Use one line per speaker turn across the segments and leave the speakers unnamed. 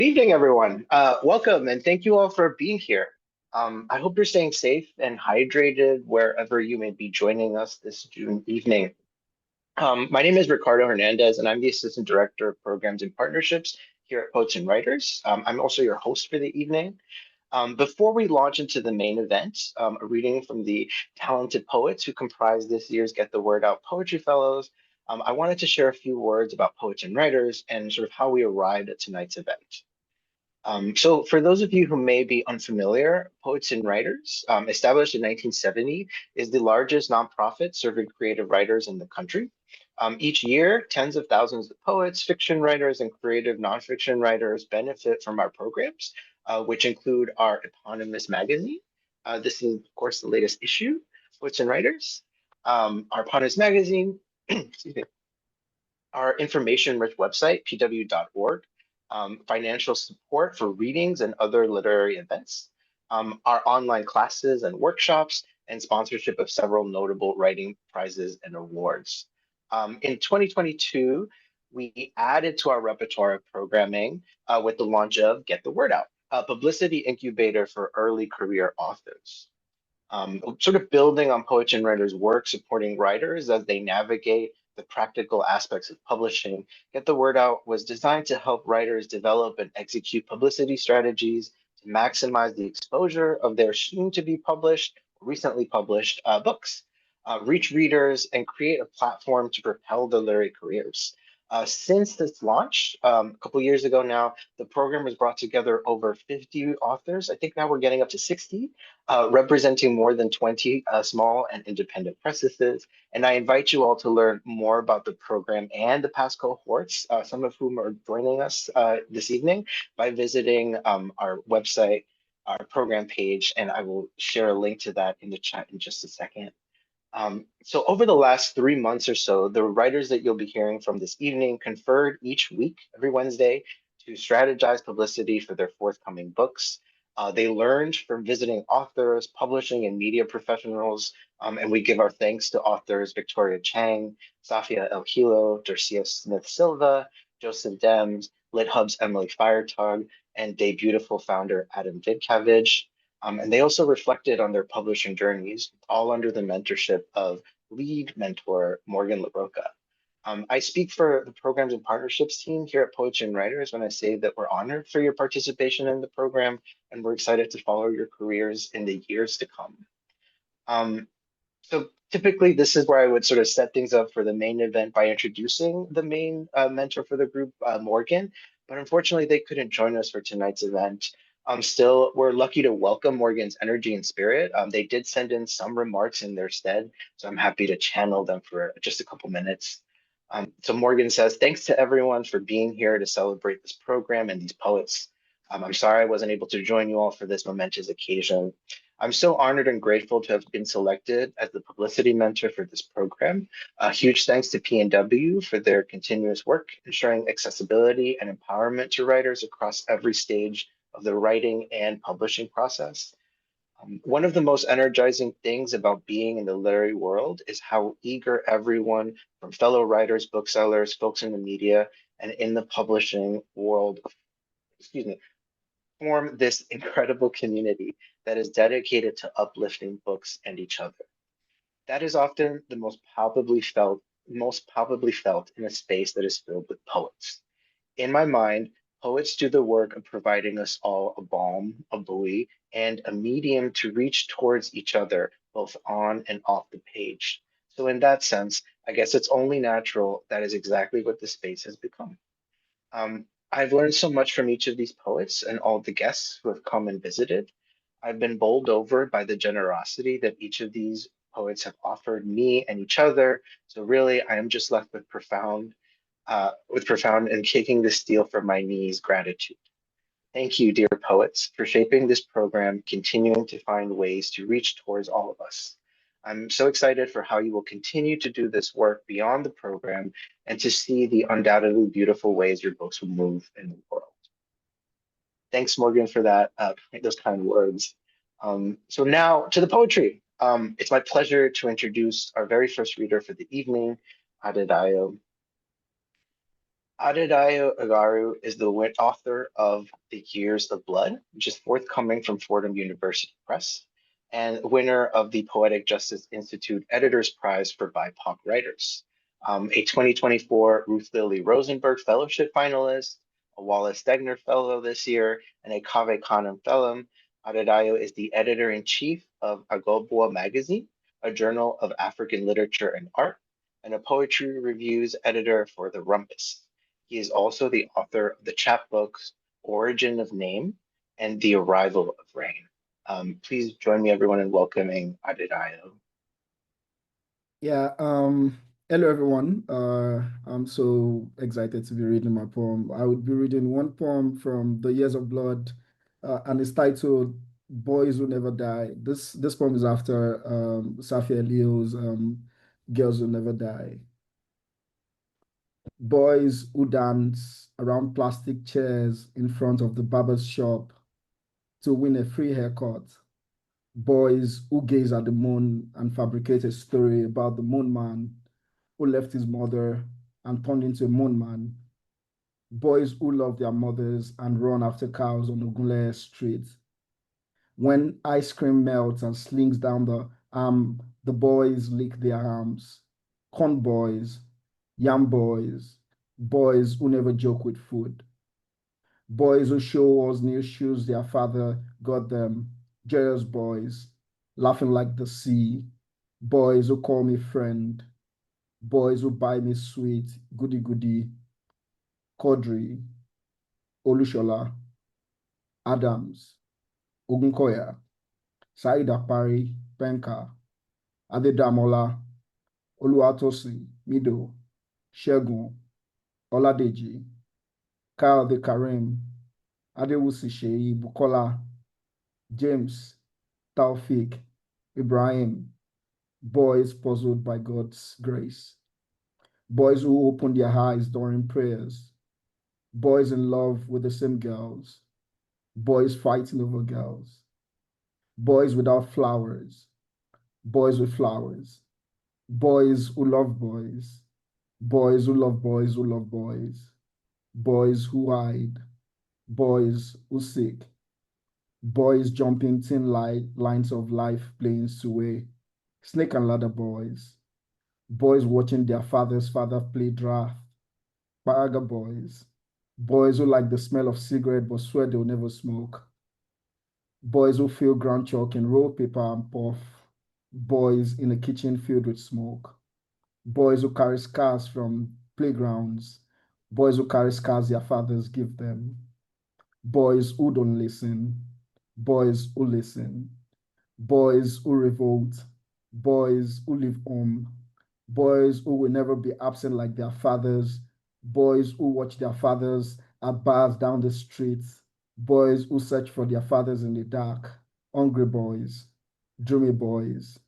Good evening, everyone. Welcome and thank you all for being here. I hope you're staying safe and hydrated wherever you may be joining us this June evening. My name is Ricardo Hernandez, and I'm the Assistant Director of Programs and Partnerships here at Poets and Writers. I'm also your host for the evening. Before we launch into the main event, a reading from the talented poets who comprise this year's Get the Word Out Poetry Fellows, I wanted to share a few words about Poets and Writers and sort of how we arrived at tonight's event. So for those of you who may be unfamiliar, Poets and Writers, established in 1970, is the largest nonprofit serving creative writers in the country. Each year, tens of thousands of poets, fiction writers, and creative nonfiction writers benefit from our programs, which include our eponymous magazine. This is, of course, the latest issue, Poets and Writers. Our eponymous magazine, excuse me, our information-rich website, pw.org, financial support for readings and other literary events, our online classes and workshops, and sponsorship of several notable writing prizes and awards. In 2022, we added to our repertoire of programming with the launch of Get the Word Out, a publicity incubator for early career authors. Sort of building on Poets and Writers' work, supporting writers as they navigate the practical aspects of publishing. Get the Word Out was designed to help writers develop and execute publicity strategies to maximize the exposure of their soon-to-be published, recently published books, reach readers, and create a platform to propel their literary careers. Since its launch, a couple years ago now, the program has brought together over 50 authors. I think now we're getting up to 60, representing more than 20 small and independent presses. And I invite you all to learn more about the program and the past cohorts, some of whom are joining us this evening, by visiting our website, our program page, and I will share a link to that in the chat in just a second. So over the last 3 months or so, the writers that you'll be hearing from this evening conferred each week, every Wednesday, to strategize publicity for their forthcoming books. They learned from visiting authors, publishing and media professionals, and we give our thanks to authors Victoria Chang, Safia El Hilo, Dorcia Smith Silva, Joseph Dems, LitHub's Emily Firetug, and Day Beautiful founder Adam Vidkavage. And they also reflected on their publishing journeys, all under the mentorship of lead mentor Morgan LaRocca. I speak for the Programs and Partnerships team here at Poets and Writers when I say that we're honored for your participation in the program, and we're excited to follow your careers in the years to come. So typically, this is where I would sort of set things up for the main event by introducing the main mentor for the group, Morgan, but unfortunately, they couldn't join us for tonight's event. Still, we're lucky to welcome Morgan's energy and spirit. They did send in some remarks in their stead, so I'm happy to channel them for just a couple minutes. So Morgan says, thanks to everyone for being here to celebrate this program and these poets. I'm sorry I wasn't able to join you all for this momentous occasion. I'm so honored and grateful to have been selected as the publicity mentor for this program. Huge thanks to P&W for their continuous work, ensuring accessibility and empowerment to writers across every stage of the writing and publishing process. One of the most energizing things about being in the literary world is how eager everyone from fellow writers, booksellers, folks in the media, and in the publishing world, form this incredible community that is dedicated to uplifting books and each other. That is often the most palpably felt in a space that is filled with poets. In my mind, poets do the work of providing us all a balm, a buoy, and a medium to reach towards each other, both on and off the page. So in that sense, I guess it's only natural that is exactly what the space has become. I've learned so much from each of these poets and all the guests who have come and visited. I've been bowled over by the generosity that each of these poets have offered me and each other. So really, I am just left with profound and kicking the steel from my knees gratitude. Thank you, dear poets, for shaping this program, continuing to find ways to reach towards all of us. I'm so excited for how you will continue to do this work beyond the program and to see the undoubtedly beautiful ways your books will move in the world. Thanks, Morgan, for that, those kind words. So now to the poetry. It's my pleasure to introduce our very first reader for the evening, Adedayo. Adedayo Agarau is the author of The Years of Blood, which is forthcoming from Fordham University Press, and winner of the Poetic Justice Institute Editor's Prize for BIPOC Writers. A 2024 Ruth Lilly Rosenberg Fellowship finalist, a Wallace Stegner Fellow this year, and a Cave Canem Fellow. Adedayo is the editor-in-chief of Agobua Magazine, a journal of African literature and art, and a poetry reviews editor for The Rumpus. He is also the author of the chapbooks Origin of Name and The Arrival of Rain. Please join me, everyone, in welcoming Adedayo.
Yeah, hello everyone. I'm so excited to be reading my poem. I would be reading one poem from The Years of Blood, and it's titled Boys Who Never Die. This poem is after Safia Leo's Girls Who Never Die. Boys who dance around plastic chairs in front of the barber's shop to win a free haircut. Boys who gaze at the moon and fabricate a story about the moon man who left his mother and turned into a moon man. Boys who love their mothers and run after cows on Ogunle Street. When ice cream melts and slings down the boys lick their arms. Corn boys, yam boys, boys who never joke with food. Boys who show us new shoes their father got them. Joyous boys, laughing like the sea. Boys who call me friend. Boys who buy me sweet, goody goody. Quadri, Olushola, Adams, Ogunkoya, Said Apari, Penka, Adedamola, Oluwatosi, Mido, Shegun, Oladeji, Kyle de Karim, Adewusi Sheyi, Bukola, James, Taufik, Ibrahim, boys puzzled by God's grace, boys who open their eyes during prayers, boys in love with the same girls, boys fighting over girls, boys without flowers, boys with flowers, boys who love boys, boys who love boys who love boys, boys who hide, boys who seek, boys jumping thin lines of life playing sway, snake and ladder boys, boys watching their father's father play draft, Paraga boys, boys who like the smell of cigarette but swear they'll never smoke, boys who feel ground chalk in roll paper and puff, boys in a kitchen filled with smoke, boys who carry scars from playgrounds, boys who carry scars their fathers give them, boys who don't listen, boys who listen, boys who revolt, boys who live home, boys who will never be absent like their fathers, boys who watch their fathers at bars down the street, boys who search for their fathers in the dark, hungry boys, dreamy boys,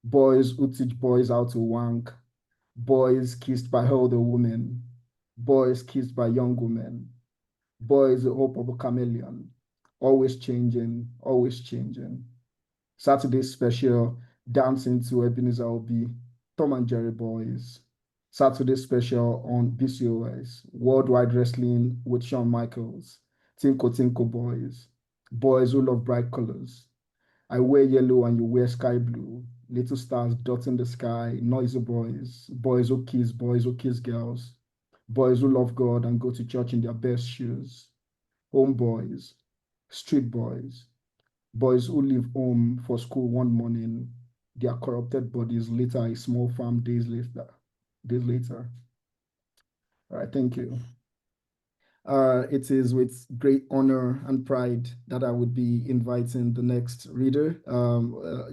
boys who teach boys how to wank, boys kissed by older women, boys kissed by young women, boys the hope of a chameleon, always changing, always changing. Saturday special, dancing to Ebenezer Obi, Tom and Jerry boys. Saturday special on BCOS, Worldwide Wrestling with Shawn Michaels, Tinko Tinko boys, boys who love bright colors. I wear yellow and you wear sky blue, little stars dotting the sky, noisy boys, boys who kiss girls, boys who love God and go to church in their best shoes, home boys, street boys, boys who leave home for school one morning, their corrupted bodies later a small farm days later. All right, thank you. It is with great honor and pride that I would be inviting the next reader,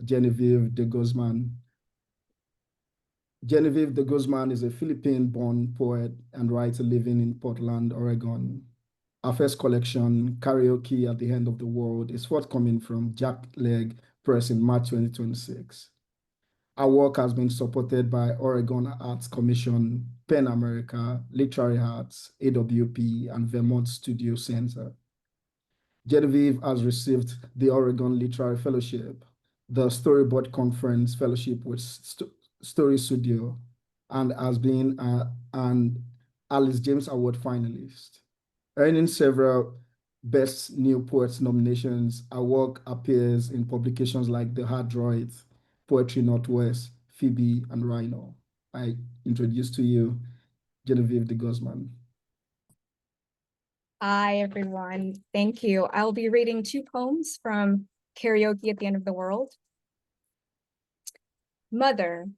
Genevieve DeGuzman. Genevieve DeGuzman is a Philippine-born poet and writer living in Portland, Oregon. Our first collection, Karaoke at the End of the World, is forthcoming from JackLeg Press in March 2026. Our work has been supported by Oregon Arts Commission, PEN America, Literary Arts, AWP, and Vermont Studio Center. Genevieve has received the Oregon Literary Fellowship, the Storyboard Conference Fellowship with Story Studio, and has been an Alice James Award finalist. Earning several Best New Poets nominations, her work appears in publications like The Hard Droid, Poetry Northwest, Phoebe, and Rhino. I introduce to you Genevieve DeGuzman.
Hi, everyone. Thank you. I'll be reading 2 poems from Karaoke at the End of the World. Mother.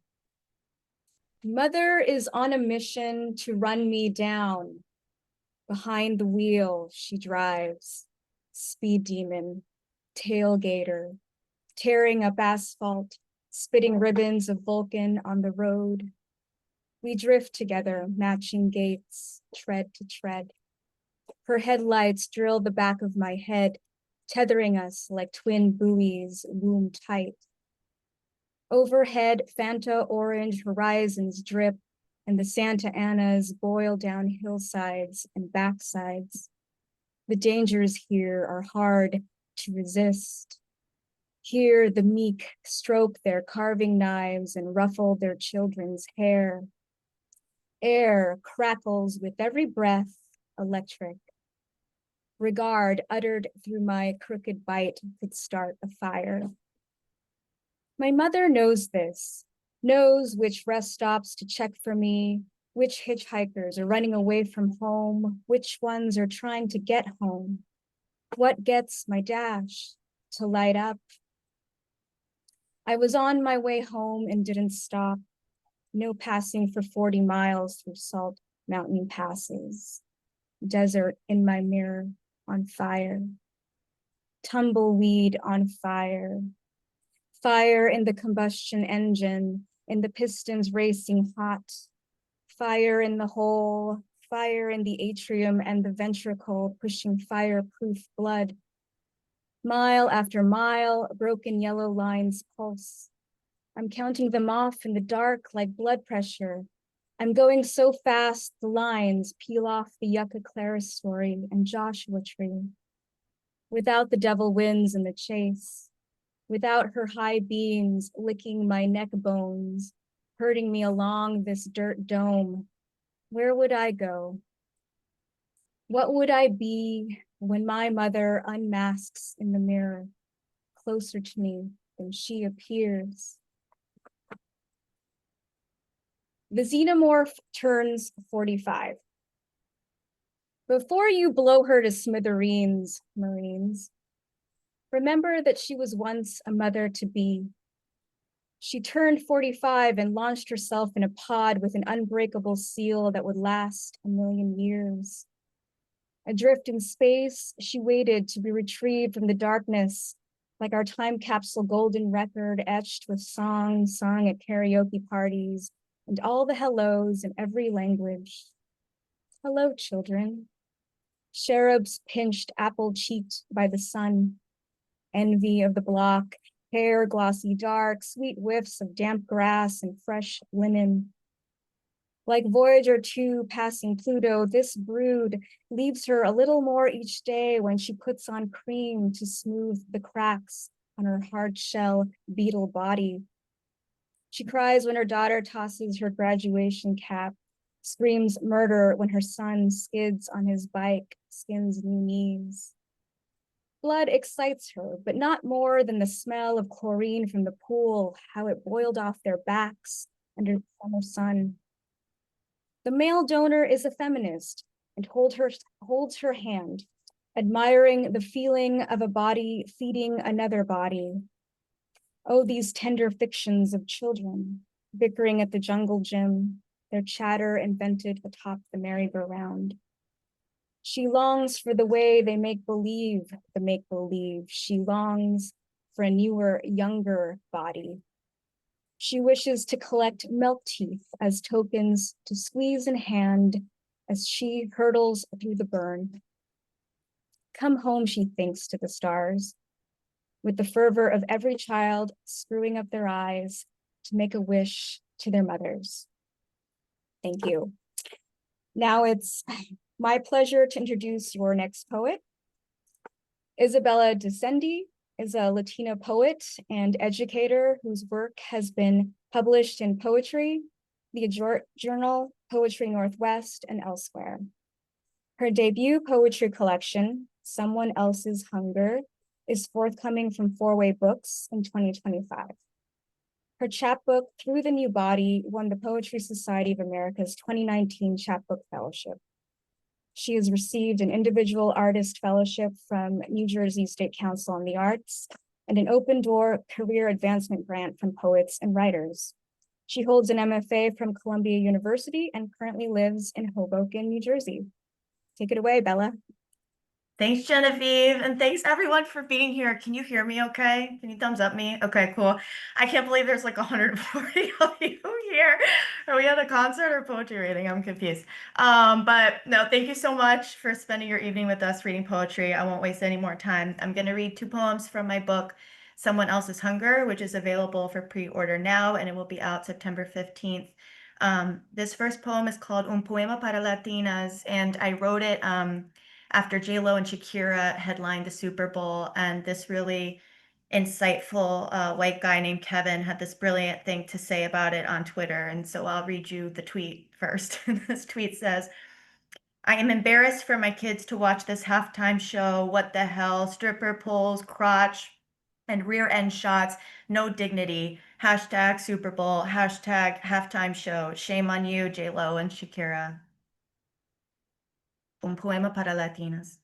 Mother is on a mission to run me down. Behind the wheel, she drives. Speed demon, tailgater, tearing up asphalt, spitting ribbons of Vulcan on the road. We drift together, matching gaits, tread to tread. Her headlights drill the back of my head, tethering us like twin buoys, womb tight. Overhead, Fanta orange horizons drip, and the Santa Anas boil down hillsides and backsides. The dangers here are hard to resist. Here, the meek stroke their carving knives and ruffle their children's hair. Air crackles with every breath, electric. Regard uttered through my crooked bite could start a fire. My mother knows this, knows which rest stops to check for me, which hitchhikers are running away from home, which ones are trying to get home. What gets my dash to light up? I was on my way home and didn't stop. No passing for 40 miles through salt mountain passes. Desert in my mirror on fire. Tumbleweed on fire. Fire in the combustion engine, in the pistons racing hot. Fire in the hole, fire in the atrium and the ventricle pushing fireproof blood. Mile after mile, broken yellow lines pulse. I'm counting them off in the dark like blood pressure. I'm going so fast, the lines peel off the Yucca Clara story and Joshua Tree. Without the devil winds in the chase. Without her high beams licking my neck bones, hurting me along this dirt dome, where would I go? What would I be when my mother unmasks in the mirror, closer to me than she appears? The xenomorph turns 45. Before you blow her to smithereens, Marines, remember that she was once a mother-to-be. She turned 45 and launched herself in a pod with an unbreakable seal that would last 1,000,000 years. Adrift in space, she waited to be retrieved from the darkness, like our time capsule golden record etched with songs sung at karaoke parties and all the hellos in every language. Hello, children. Cherubs pinched apple-cheeked by the sun. Envy of the block, hair glossy dark, sweet whiffs of damp grass and fresh linen. Like Voyager 2 passing Pluto, this brood leaves her a little more each day when she puts on cream to smooth the cracks on her hard shell beetle body. She cries when her daughter tosses her graduation cap, screams murder when her son skids on his bike, skins new knees. Blood excites her, but not more than the smell of chlorine from the pool, how it boiled off their backs under the summer sun. The male donor is a feminist and holds her hand, admiring the feeling of a body feeding another body. Oh, these tender fictions of children, bickering at the jungle gym, their chatter invented atop the merry-go-round. She longs for the way they make believe the make-believe. She longs for a newer, younger body. She wishes to collect milk teeth as tokens to squeeze in hand as she hurtles through the burn. Come home, she thinks to the stars, with the fervor of every child screwing up their eyes to make a wish to their mothers. Thank you. Now it's my pleasure to introduce your next poet. Isabella DeSendi is a Latina poet and educator whose work has been published in Poetry, the Journal, Poetry Northwest, and elsewhere. Her debut poetry collection, Someone Else's Hunger, is forthcoming from Four-Way Books in 2025. Her chapbook, Through the New Body, won the Poetry Society of America's 2019 Chapbook Fellowship. She has received an individual artist fellowship from New Jersey State Council on the Arts and an open door career advancement grant from poets and writers. She holds an MFA from Columbia University and currently lives in Hoboken, New Jersey. Take it away, Bella.
Thanks, Genevieve, and thanks everyone for being here. Can you hear me okay? Can you thumbs up me? Okay, cool. I can't believe there's like 140 of you here. Are we at a concert or poetry reading? I'm confused. But no, thank you so much for spending your evening with us reading poetry. I won't waste any more time. I'm going to read 2 poems from my book, Someone Else's Hunger, which is available for pre-order now, and it will be out September 15th. This first poem is called Un Poema para Latinas, and I wrote it after J-Lo and Shakira headlined the Super Bowl, and this really insightful white guy named Kevin had this brilliant thing to say about it on Twitter, and so I'll read you the tweet first. This tweet says, I am embarrassed for my kids to watch this halftime show. What the hell? Stripper poles, crotch, and rear end shots. No dignity. Hashtag Super Bowl. Hashtag halftime show. Shame on you, J-Lo and Shakira. Un poema para Latinas.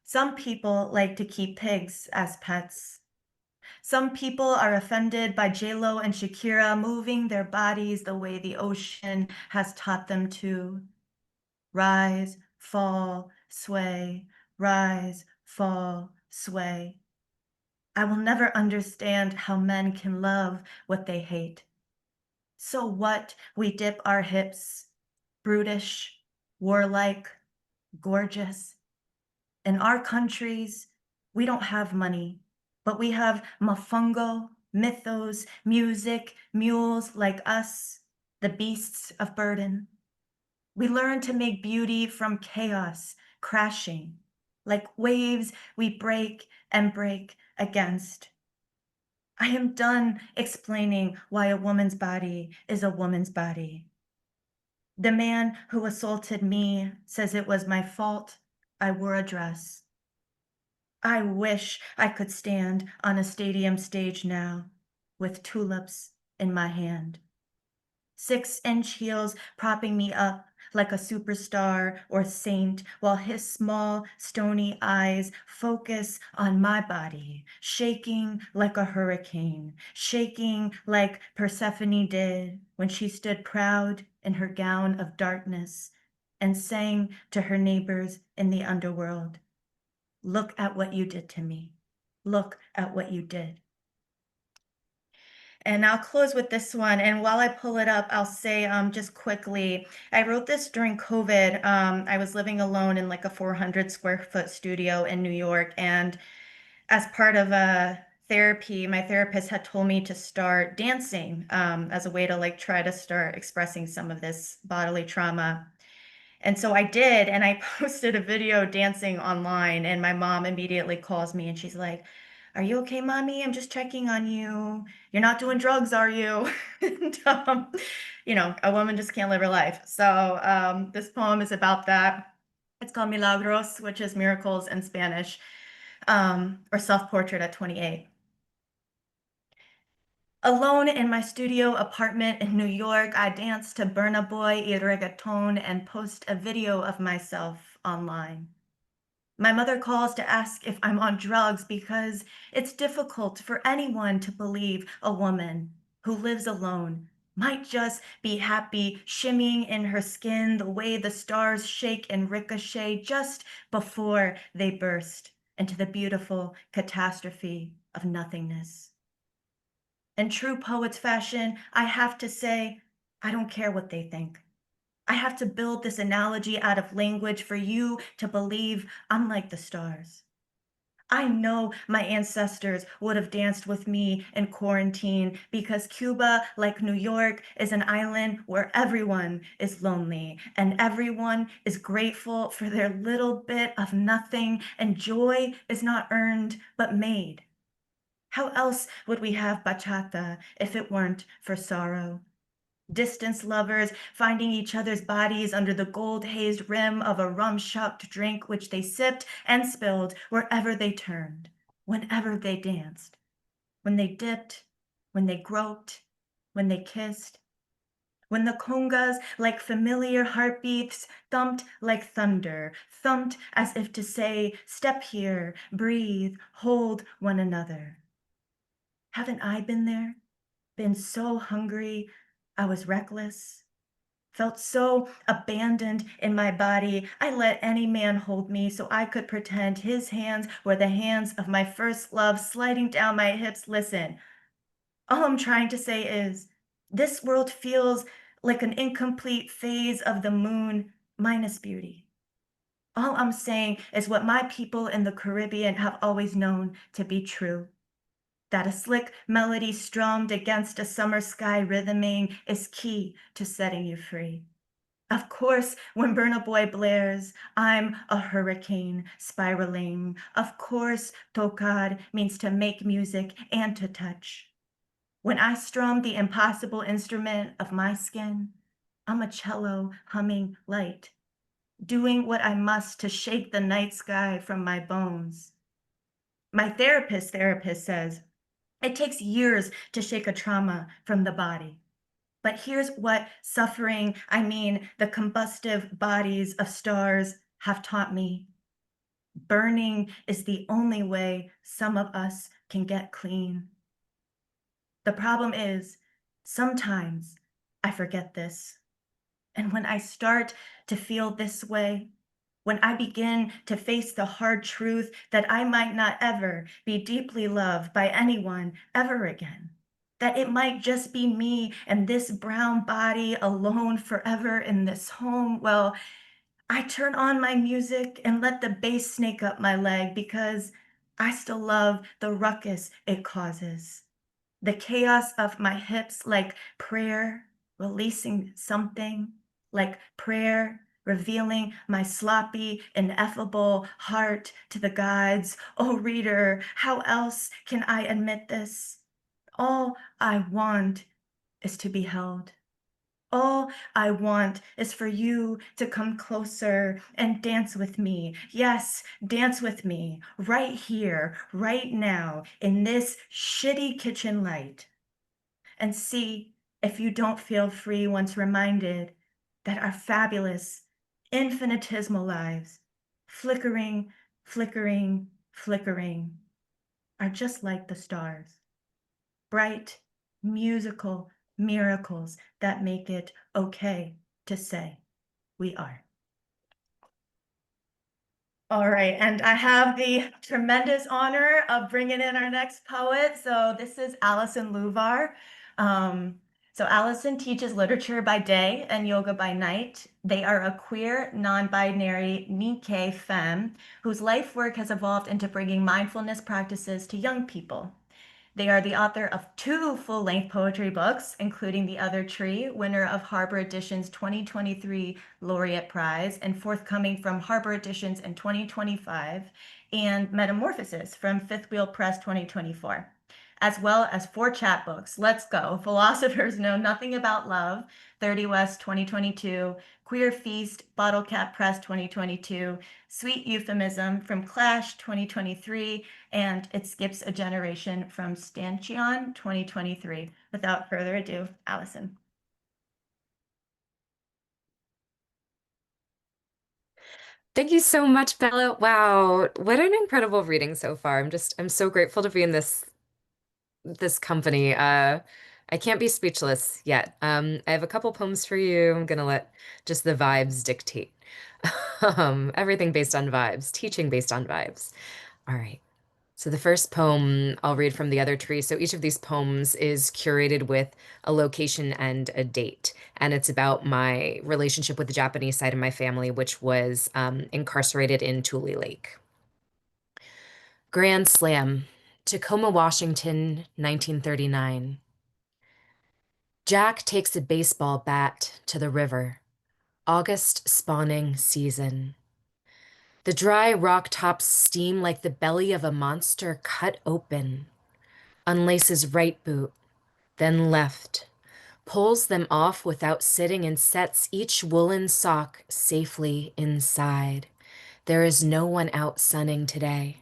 Some people like to keep pigs as pets. Some people are offended by J-Lo and Shakira moving their bodies the way the ocean has taught them to. Rise, fall, sway, rise, fall, sway. I will never understand how men can love what they hate. So what? We dip our hips, brutish, warlike, gorgeous. In our countries, we don't have money, but we have mafungo, mythos, music, mules like us, the beasts of burden. We learn to make beauty from chaos, crashing, like waves we break and break against. I am done explaining why a woman's body is a woman's body. The man who assaulted me says it was my fault. I wore a dress. I wish I could stand on a stadium stage now with tulips in my hand. 6-inch heels propping me up like a superstar or saint, while his small, stony eyes focus on my body, shaking like a hurricane, shaking like Persephone did when she stood proud in her gown of darkness and sang to her neighbors in the underworld, look at what you did to me. Look at what you did. And I'll close with this one. And while I pull it up, I'll say just quickly, I wrote this during COVID. I was living alone in like a 400 square foot studio in New York. And as part of therapy, my therapist had told me to start dancing as a way to like try to start expressing some of this bodily trauma. And so I did, and I posted a video dancing online, and my mom immediately calls me and she's like, are you okay, mommy? I'm just checking on you. You're not doing drugs, are you? And, you know, a woman just can't live her life. So this poem is about that. It's called Milagros, which is miracles in Spanish, or self-portrait at 28. Alone in my studio apartment in New York, I dance to Burna Boy y reggaeton and post a video of myself online. My mother calls to ask if I'm on drugs because it's difficult for anyone to believe a woman who lives alone might just be happy shimmying in her skin the way the stars shake and ricochet just before they burst into the beautiful catastrophe of nothingness. In true poet's fashion, I have to say, I don't care what they think. I have to build this analogy out of language for you to believe I'm like the stars. I know my ancestors would have danced with me in quarantine because Cuba, like New York, is an island where everyone is lonely and everyone is grateful for their little bit of nothing, and joy is not earned but made. How else would we have bachata if it weren't for sorrow? Distance lovers finding each other's bodies under the gold-hazed rim of a rum-shucked drink which they sipped and spilled wherever they turned, whenever they danced, when they dipped, when they groped, when they kissed, when the congas, like familiar heartbeats, thumped like thunder, thumped as if to say, step here, breathe, hold one another. Haven't I been there? Been so hungry, I was reckless, felt so abandoned in my body, I let any man hold me so I could pretend his hands were the hands of my first love sliding down my hips. Listen, all I'm trying to say is, this world feels like an incomplete phase of the moon minus beauty. All I'm saying is what my people in the Caribbean have always known to be true, that a slick melody strummed against a summer sky rhythming is key to setting you free. Of course, when Burna Boy blares, I'm a hurricane spiraling. Of course, tocar means to make music and to touch. When I strum the impossible instrument of my skin, I'm a cello humming light, doing what I must to shake the night sky from my bones. My therapist says, it takes years to shake a trauma from the body. But here's what suffering, I mean the combustive bodies of stars, have taught me. Burning is the only way some of us can get clean. The problem is, sometimes I forget this. And when I start to feel this way, when I begin to face the hard truth that I might not ever be deeply loved by anyone ever again, that it might just be me and this brown body alone forever in this home, well, I turn on my music and let the bass snake up my leg because I still love the ruckus it causes. The chaos of my hips, like prayer, releasing something, like prayer, revealing my sloppy, ineffable heart to the gods. Oh, reader, how else can I admit this? All I want is to be held. All I want is for you to come closer and dance with me. Yes, dance with me right here, right now, in this shitty kitchen light. And see if you don't feel free once reminded that our fabulous, infinitesimal lives, flickering, flickering, flickering, are just like the stars. Bright, musical miracles that make it okay to say we are. All right, and I have the tremendous honor of bringing in our next poet. So this is Alison Lubar. So Alison teaches literature by day and yoga by night. They are a queer, non-binary Nikkei femme whose life work has evolved into bringing mindfulness practices to young people. They are the author of 2 full-length poetry books, including The Other Tree, winner of Harbor Edition's 2023 Laureate Prize, and forthcoming from Harbor Editions in 2025, and Metamorphosis from Fifth Wheel Press 2024, as well as 4 chapbooks. Let's go. Philosophers Know Nothing About Love, 30 West 2022, Queer Feast, Bottle Cap Press 2022, Sweet Euphemism from Clash 2023, and It Skips a Generation from Stanchion 2023. Without further ado, Alison.
Thank you so much, Bella. Wow, what an incredible reading so far. I'm so grateful to be in this company. I can't be speechless yet. I have a couple poems for you. I'm gonna let just the vibes dictate. Everything based on vibes, teaching based on vibes. All right. So the first poem I'll read from The Other Tree. So each of these poems is curated with a location and a date. And it's about my relationship with the Japanese side of my family, which was incarcerated in Tule Lake. Grand Slam, Tacoma, Washington, 1939. Jack takes a baseball bat to the river. August spawning season. The dry rock tops steam like the belly of a monster cut open. Unlaces right boot, then left. pulls them off without sitting, and sets each woolen sock safely inside. There is no one out sunning today.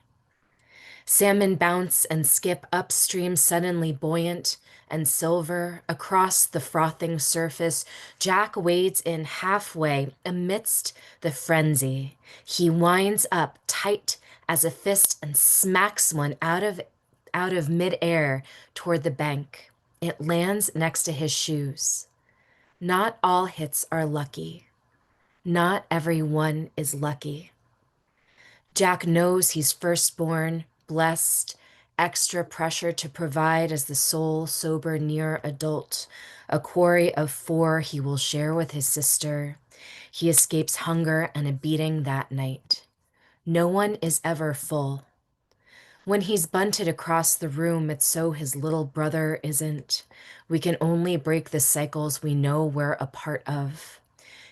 Salmon bounce and skip upstream, suddenly buoyant and silver. Across the frothing surface, Jack wades in halfway amidst the frenzy. He winds up tight as a fist and smacks one out of midair toward the bank. It lands next to his shoes. Not all hits are lucky. Not everyone is lucky. Jack knows he's firstborn, blessed, extra pressure to provide as the sole sober near adult, a quarry of 4 he will share with his sister. He escapes hunger and a beating that night. No one is ever full. When he's bunted across the room, it's so his little brother isn't. We can only break the cycles we know we're a part of.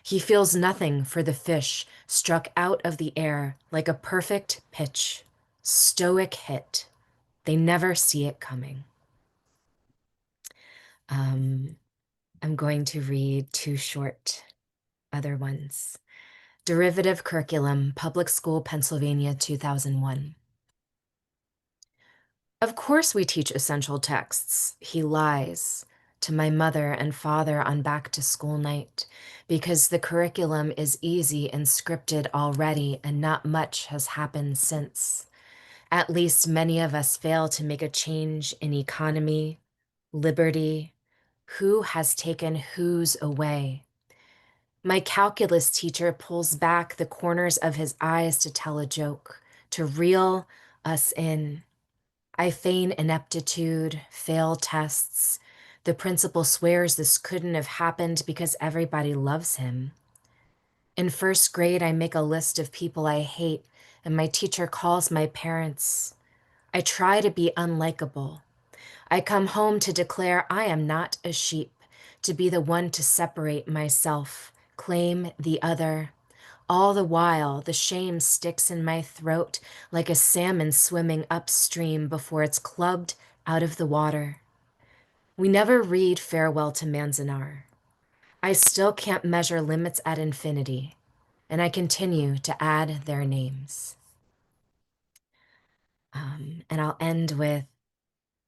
He feels nothing for the fish struck out of the air like a perfect pitch, stoic hit. They never see it coming. I'm going to read 2 short other ones. Derivative Curriculum, Public School, Pennsylvania, 2001. Of course we teach essential texts. He lies to my mother and father on back to school night because the curriculum is easy and scripted already and not much has happened since. At least many of us fail to make a change in economy, liberty, who has taken whose away. My calculus teacher pulls back the corners of his eyes to tell a joke, to reel us in. I feign ineptitude, fail tests. The principal swears this couldn't have happened because everybody loves him. In 1st grade, I make a list of people I hate, and my teacher calls my parents. I try to be unlikable. I come home to declare I am not a sheep, to be the one to separate myself, claim the other. All the while, the shame sticks in my throat like a salmon swimming upstream before it's clubbed out of the water. We never read Farewell to Manzanar. I still can't measure limits at infinity, and I continue to add their names. And I'll end with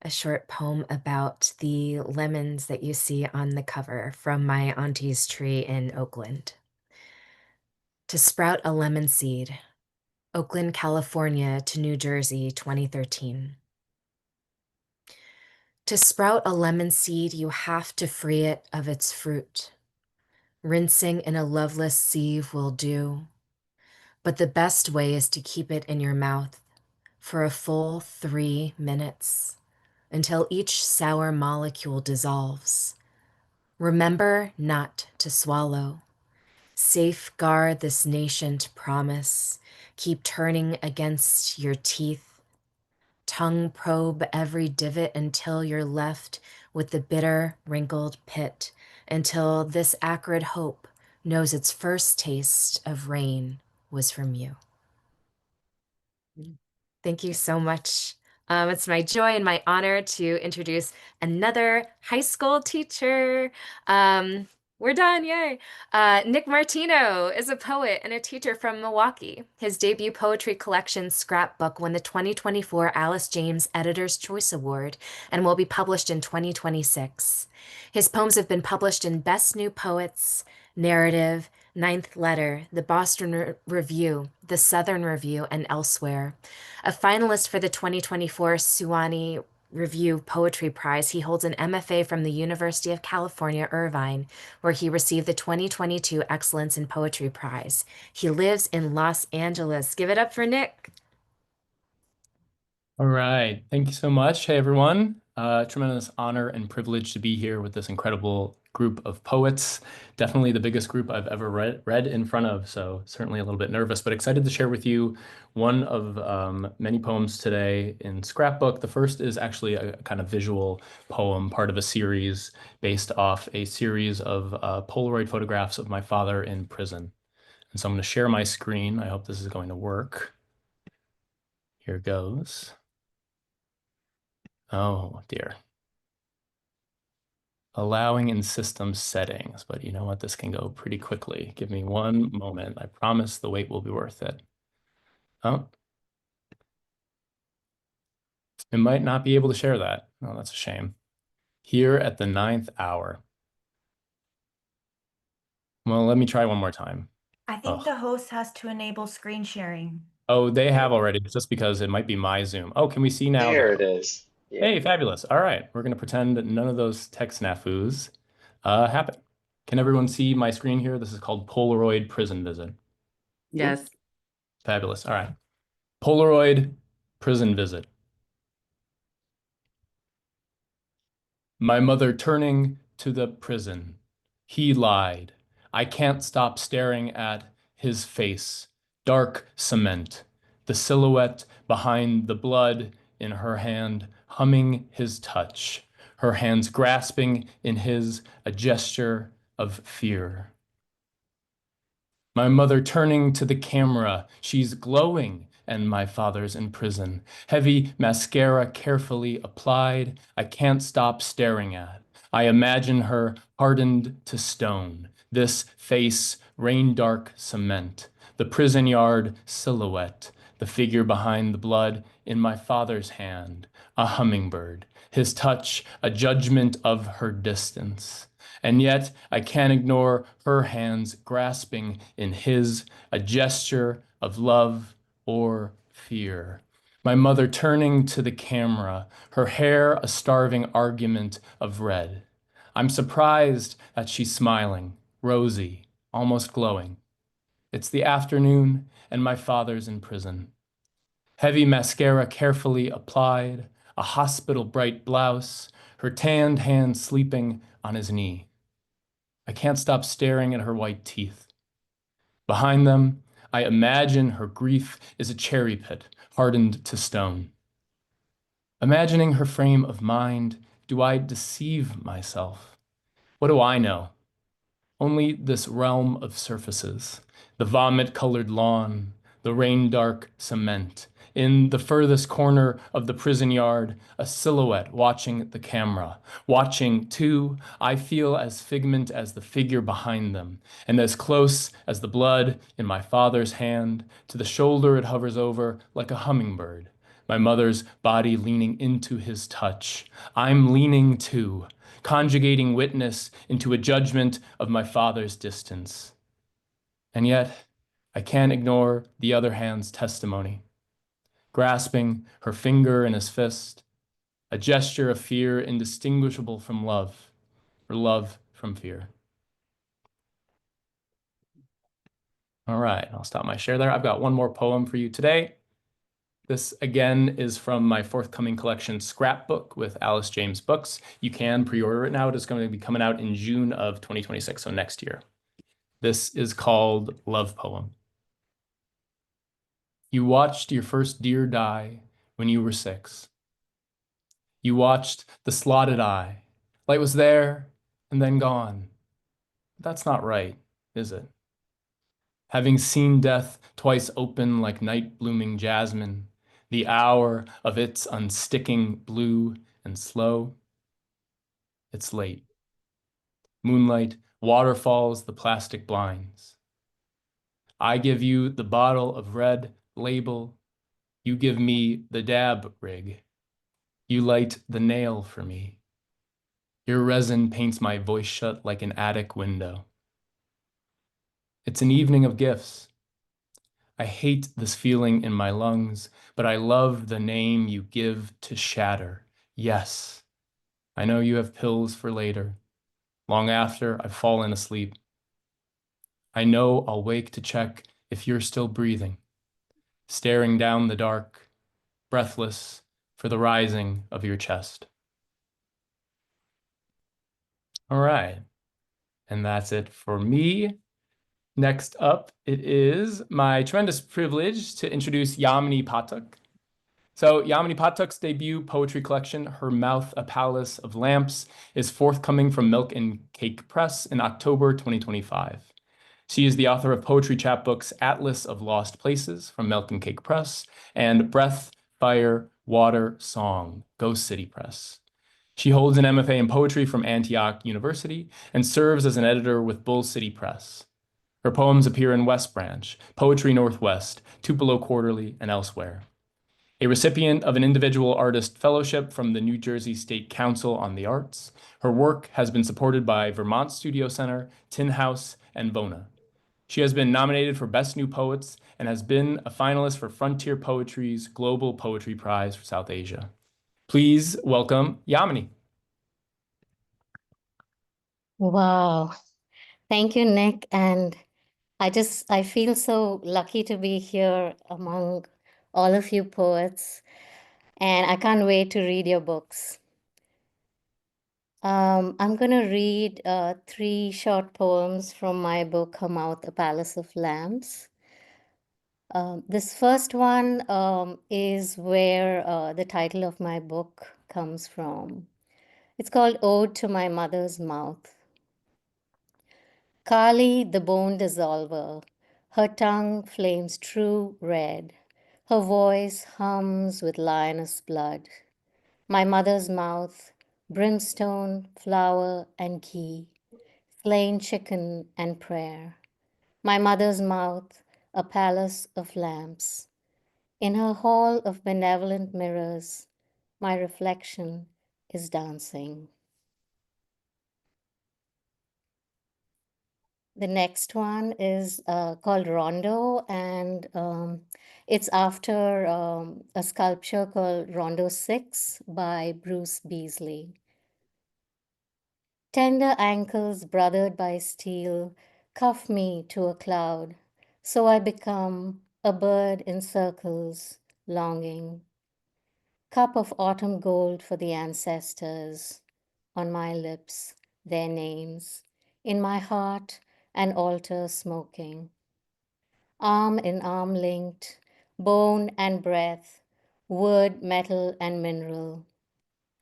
a short poem about the lemons that you see on the cover from my auntie's tree in Oakland. To sprout a lemon seed, Oakland, California to New Jersey, 2013. To sprout a lemon seed, you have to free it of its fruit. Rinsing in a loveless sieve will do, but the best way is to keep it in your mouth for a full 3 minutes until each sour molecule dissolves. Remember not to swallow. Safeguard this nascent promise. Keep turning against your teeth. Tongue probe every divot until you're left with the bitter, wrinkled pit, until this acrid hope knows its first taste of rain was from you. Thank you so much. It's my joy and my honor to introduce another high school teacher. We're done, yay. Nick Martino is a poet and a teacher from Milwaukee. His debut poetry collection, Scrapbook, won the 2024 Alice James Editor's Choice Award and will be published in 2026. His poems have been published in Best New Poets, Narrative, Ninth Letter, the Boston Review, the Southern Review, and elsewhere. A finalist for the 2024 Sewanee Review Poetry Prize, he holds an MFA from the University of California, Irvine, where he received the 2022 Excellence in Poetry Prize. He lives in Los Angeles. Give it up for Nick.
All right. Thank you so much. Hey, everyone. Tremendous honor and privilege to be here with this incredible group of poets. Definitely the biggest group I've ever read in front of, so certainly a little bit nervous, but excited to share with you one of many poems today in Scrapbook. The first is actually a kind of visual poem, part of a series based off a series of Polaroid photographs of my father in prison. And so I'm going to share my screen. I hope this is going to work. Here goes. Oh dear. allowing in system settings, but you know what? This can go pretty quickly. Give me one moment. I promise the wait will be worth it. Oh, it might not be able to share that. Oh, that's a shame. Here at the 9th hour. Well, let me try one more time.
I think the host has to enable screen sharing.
Oh, they have already, just because it might be my Zoom. Oh, can we see now?
There it is. Yeah.
Hey, fabulous. All right, we're going to pretend that none of those tech snafus happen. Can everyone see my screen here? This is called Polaroid Prison Visit.
Yes.
Fabulous. All right. Polaroid Prison Visit. My mother turning to the prison. He lied. I can't stop staring at his face. Dark cement. The silhouette behind the blood in her hand, humming his touch. Her hands grasping in his, a gesture of fear. My mother turning to the camera. She's glowing, and my father's in prison. Heavy mascara carefully applied. I can't stop staring at. I imagine her hardened to stone. This face, rain-dark cement. The prison yard silhouette. The figure behind the blood in my father's hand. A hummingbird. His touch, a judgment of her distance. And yet I can't ignore her hands grasping in his, a gesture of love or fear. My mother turning to the camera, her hair a starving argument of red. I'm surprised that she's smiling, rosy, almost glowing. It's the afternoon, and my father's in prison. Heavy mascara carefully applied, a hospital bright blouse, her tanned hand sleeping on his knee. I can't stop staring at her white teeth. Behind them, I imagine her grief is a cherry pit, hardened to stone. Imagining her frame of mind, do I deceive myself? What do I know? Only this realm of surfaces, the vomit-colored lawn, the rain-dark cement. In the furthest corner of the prison yard, a silhouette watching the camera. Watching, too, I feel as figment as the figure behind them, and as close as the blood in my father's hand. To the shoulder it hovers over like a hummingbird, my mother's body leaning into his touch. I'm leaning, too, conjugating witness into a judgment of my father's distance. And yet, I can't ignore the other hand's testimony. Grasping her finger in his fist, a gesture of fear indistinguishable from love, or love from fear. All right, I'll stop my share there. I've got one more poem for you today. This, again, is from my forthcoming collection, Scrapbook, with Alice James Books. You can pre-order it now. It is going to be coming out in June of 2026, so next year. This is called Love Poem. You watched your first deer die when you were 6. You watched the slotted eye. Light was there and then gone. That's not right, is it? Having seen death twice open like night-blooming jasmine, the hour of its unsticking blue and slow, it's late. Moonlight, waterfalls, the plastic blinds. I give you the bottle of red label. You give me the dab rig. You light the nail for me. Your resin paints my voice shut like an attic window. It's an evening of gifts. I hate this feeling in my lungs, but I love the name you give to shatter. Yes, I know you have pills for later, long after I've fallen asleep. I know I'll wake to check if you're still breathing, staring down the dark, breathless for the rising of your chest. All right, and that's it for me. Next up, it is my tremendous privilege to introduce Yamini Pathak. So Yamini Pathak's debut poetry collection, Her Mouth a Palace of Lamps, is forthcoming from Milk and Cake Press in October 2025. She is the author of poetry chapbooks Atlas of Lost Places from Milk and Cake Press and Breath, Fire, Water, Song, Ghost City Press. She holds an MFA in poetry from Antioch University and serves as an editor with Bull City Press. Her poems appear in West Branch, Poetry Northwest, Tupelo Quarterly, and elsewhere. A recipient of an Individual Artist Fellowship from the New Jersey State Council on the Arts, her work has been supported by Vermont Studio Center, Tin House, and Bona. She has been nominated for Best New Poets and has been a finalist for Frontier Poetry's Global Poetry Prize for South Asia. Please welcome Yamini.
Wow. Thank you, Nick. And I feel so lucky to be here among all of you poets, and I can't wait to read your books. I'm going to read 3 short poems from my book, Come Out, A Palace of Lamps. This first one is where the title of my book comes from. It's called Ode to My Mother's Mouth. Kali, the bone dissolver, her tongue flames true red, her voice hums with lioness blood. My mother's mouth, brimstone, flour, and ghee, slain chicken and prayer. My mother's mouth, a palace of lamps. In her hall of benevolent mirrors, my reflection is dancing. The next one is called Rondo, and it's after a sculpture called Rondo 6 by Bruce Beasley. Tender ankles brothered by steel cuff me to a cloud, so I become a bird in circles, longing. Cup of autumn gold for the ancestors, on my lips, their names, in my heart, an altar smoking. Arm in arm linked, bone and breath, wood, metal, and mineral.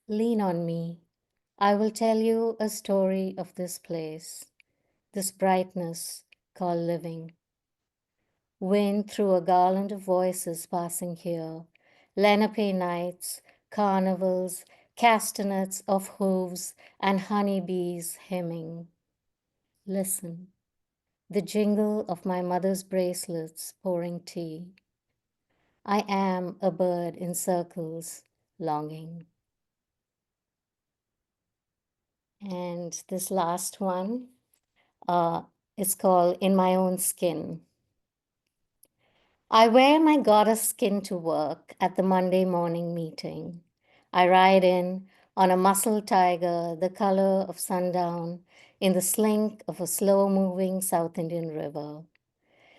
Lean on me. I will tell you a story of this place, this brightness called living. Wind through a garland of voices passing here, Lenape nights, carnivals, castanets of hooves, and honeybees hymning. Listen, the jingle of my mother's bracelets pouring tea. I am a bird in circles, longing. And this last one is called In My Own Skin. I wear my goddess skin to work at the Monday morning meeting. I ride in on a muscle tiger, the color of sundown, in the slink of a slow-moving South Indian river.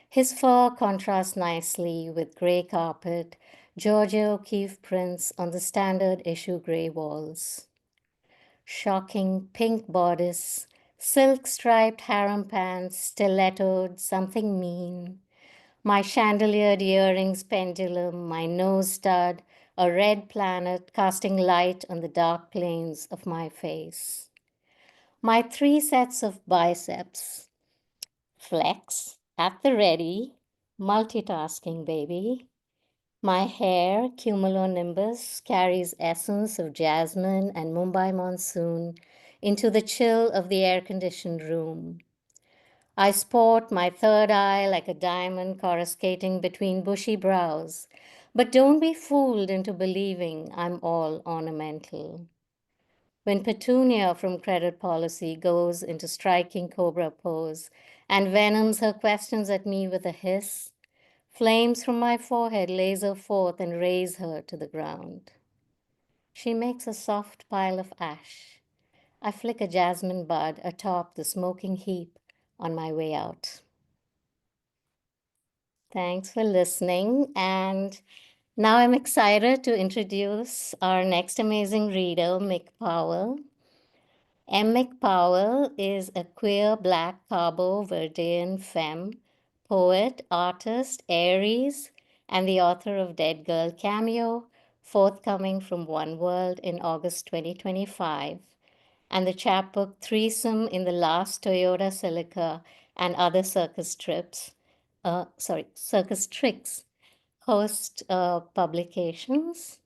His fur contrasts nicely with gray carpet, Georgia O'Keeffe prints on the standard issue gray walls. Shocking pink bodice, silk-striped harem pants, stilettoed, something mean. My chandeliered earrings pendulum, my nose stud, a red planet casting light on the dark plains of my face. My 3 sets of biceps, flex, at the ready, multitasking baby. My hair, cumulonimbus, carries essence of jasmine and Mumbai monsoon into the chill of the air-conditioned room. I sport my third eye like a diamond coruscating between bushy brows, but don't be fooled into believing I'm all ornamental. When Petunia from Credit Policy goes into striking cobra pose and venoms her questions at me with a hiss, flames from my forehead laser forth and raise her to the ground. She makes a soft pile of ash. I flick a jasmine bud atop the smoking heap on my way out. Thanks for listening. And now I'm excited to introduce our next amazing reader, Mick Powell. Mick Powell is a queer Black Cabo Verdean femme, poet, artist, Aries, and the author of Dead Girl CAMEO, forthcoming from One World in August 2025, and the chapbook Threesome in the Last Toyota Celica and Other Circus Trips, Circus Tricks, host publications.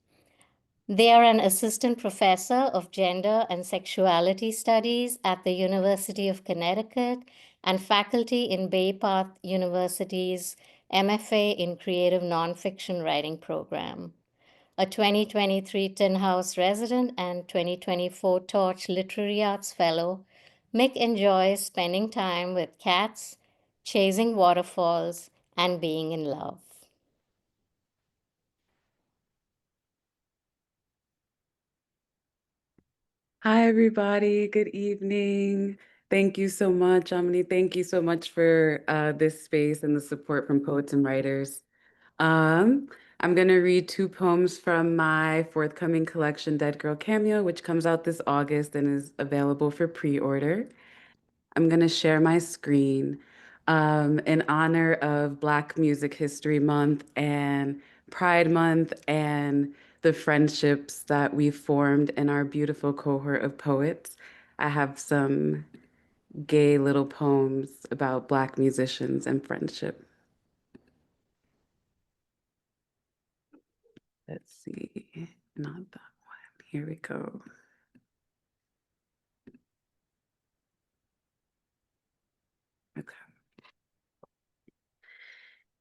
They are an assistant professor of gender and sexuality studies at the University of Connecticut and faculty in Bay Path University's MFA in Creative Nonfiction Writing program. A 2023 Tin House resident and 2024 Torch Literary Arts Fellow, Mick enjoys spending time with cats, chasing waterfalls, and being in love.
Hi, everybody. Good evening. Thank you so much, Yamini. Thank you so much for this space and the support from poets and writers. I'm going to read 2 poems from my forthcoming collection, Dead Girl Cameo, which comes out this August and is available for pre-order. I'm going to share my screen in honor of Black Music History Month and Pride Month and the friendships that we've formed in our beautiful cohort of poets. I have some gay little poems about Black musicians and friendship. Let's see, not that one. Here we go. Okay.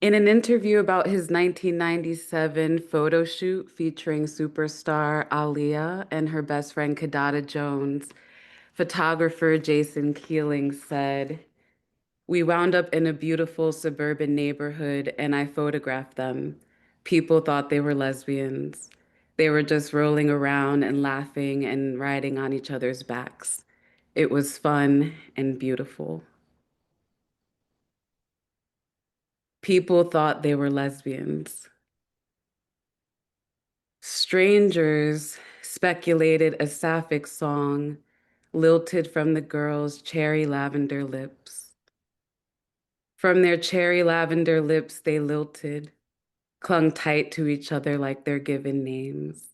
In an interview about his 1997 photo shoot featuring superstar Aaliyah and her best friend Kidada Jones, photographer Jason Keeling said, "We wound up in a beautiful suburban neighborhood and I photographed them. People thought they were lesbians. They were just rolling around and laughing and riding on each other's backs. It was fun and beautiful." People thought they were lesbians. Strangers speculated a sapphic song lilted from the girls' cherry lavender lips. From their cherry lavender lips, they lilted, clung tight to each other like their given names.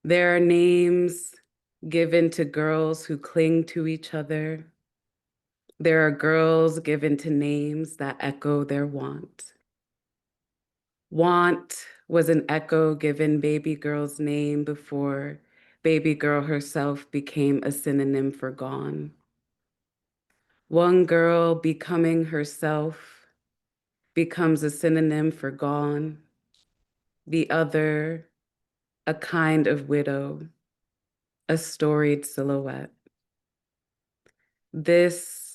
There are names given to girls who cling to each other. There are girls given to names that echo their want. Want was an echo given baby girl's name before baby girl herself became a synonym for gone. One girl becoming herself becomes a synonym for gone. The other, a kind of widow, a storied silhouette. This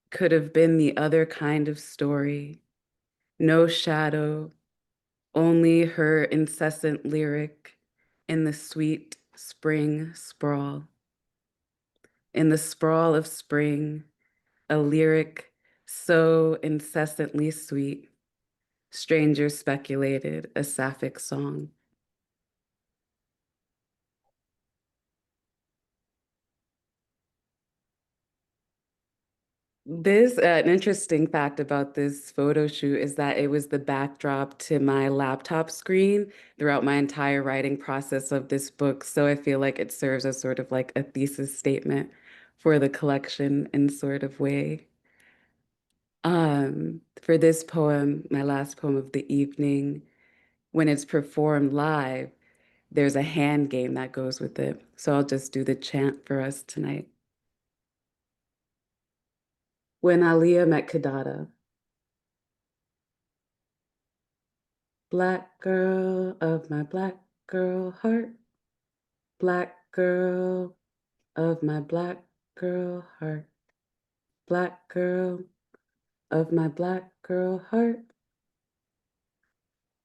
could have been the other kind of story. No shadow, only her incessant lyric in the sweet spring sprawl. In the sprawl of spring, a lyric so incessantly sweet, strangers speculated a sapphic song. An interesting fact about this photo shoot is that it was the backdrop to my laptop screen throughout my entire writing process of this book. So I feel like it serves as sort of like a thesis statement for the collection in sort of way. For this poem, my last poem of the evening, when it's performed live, there's a hand game that goes with it. So I'll just do the chant for us tonight. When Aaliyah met Kidada. Black girl of my black girl heart. Black girl of my black girl heart. Black girl of my black girl heart.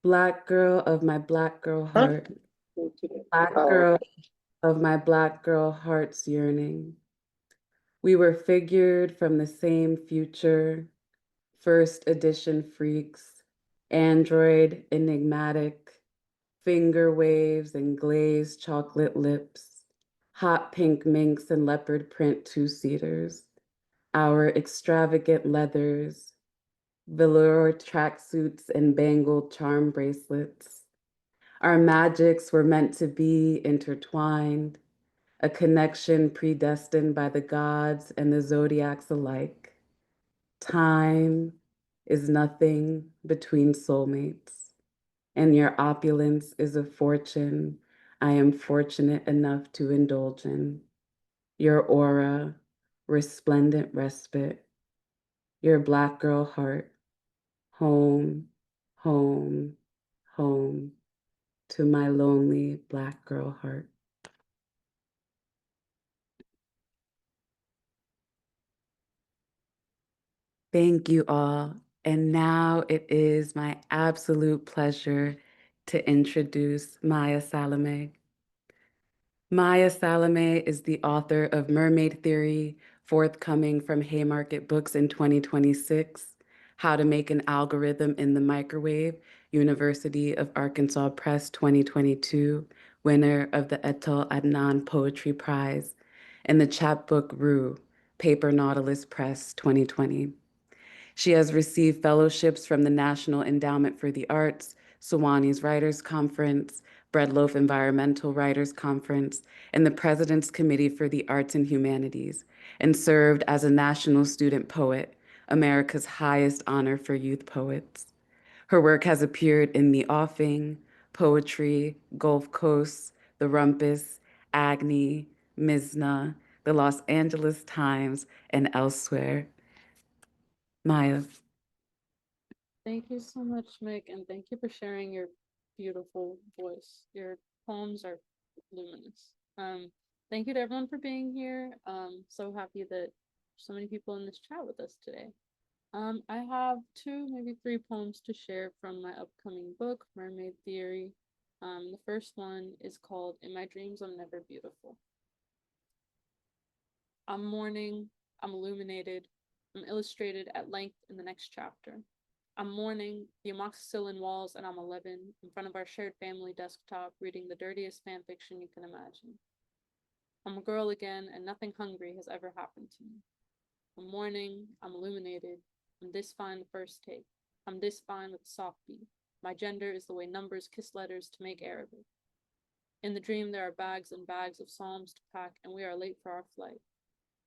Black girl of my black girl heart. Black girl of my black girl heart's yearning. We were figured from the same future, first edition freaks, android enigmatic, finger waves and glazed chocolate lips, hot pink minks and leopard print two-seaters, our extravagant leathers, velour tracksuits and bangled charm bracelets. Our magics were meant to be intertwined, a connection predestined by the gods and the zodiacs alike. Time is nothing between soulmates. and your opulence is a fortune I am fortunate enough to indulge in. Your aura, resplendent respite, your Black girl heart, home, home, home, to my lonely Black girl heart. Thank you all. And now it is my absolute pleasure to introduce Maya Salameh. Maya Salameh is the author of Mermaid Theory, forthcoming from Haymarket Books in 2026, How to Make an Algorithm in the Microwave, University of Arkansas Press 2022, winner of the Etel Adnan Poetry Prize, and the chapbook Rue, Paper Nautilus Press 2020. She has received fellowships from the National Endowment for the Arts, Sewanee's Writers Conference, Breadloaf Environmental Writers Conference, and the President's Committee for the Arts and Humanities, and served as a National Student Poet, America's highest honor for youth poets. Her work has appeared in The Offing, Poetry, Gulf Coast, The Rumpus, Agni, Mizna, the Los Angeles Times, and elsewhere. Maya.
Thank you so much, Mick, and thank you for sharing your beautiful voice. Your poems are luminous. Thank you to everyone for being here. So happy that so many people in this chat with us today. I have 2, maybe 3 poems to share from my upcoming book, Mermaid Theory. The first one is called In My Dreams I'm Never Beautiful. I'm mourning, I'm illuminated, I'm illustrated at length in the next chapter. I'm mourning the amoxicillin walls and I'm 11 in front of our shared family desktop reading the dirtiest fan fiction you can imagine. I'm a girl again and nothing hungry has ever happened to me. I'm mourning, I'm illuminated, I'm this fine the first take. I'm this fine with a soft beat. My gender is the way numbers kiss letters to make Arabic. In the dream there are bags and bags of psalms to pack and we are late for our flight.